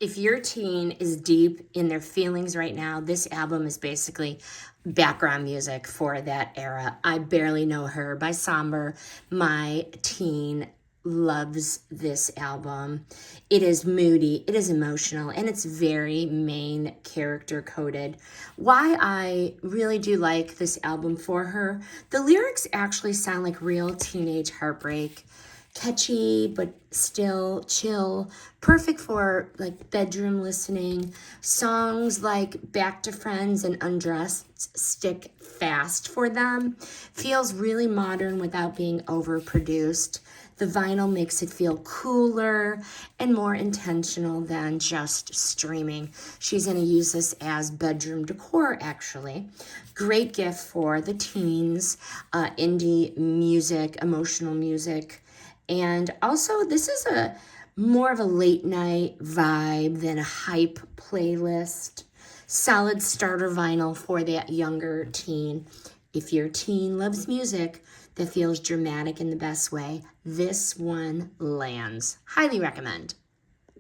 If your teen is deep in their feelings right now, this album is basically background music for that era. I Barely Know Her by SOMBR. My teen loves this album. It is moody, it is emotional, and it's very main character coded. Why I really do like this album for her, the lyrics actually sound like real teenage heartbreak. Catchy but still chill, perfect for like bedroom listening. Songs like Back to Friends and Undressed stick fast for them. Feels really modern without being overproduced. The vinyl makes it feel cooler and more intentional than just streaming. She's going to use this as bedroom decor, actually. Great gift for the teens, indie music, emotional music. And also, this is a more of a late night vibe than a hype playlist. Solid starter vinyl for that younger teen. If your teen loves music that feels dramatic in the best way, this one lands. Highly recommend.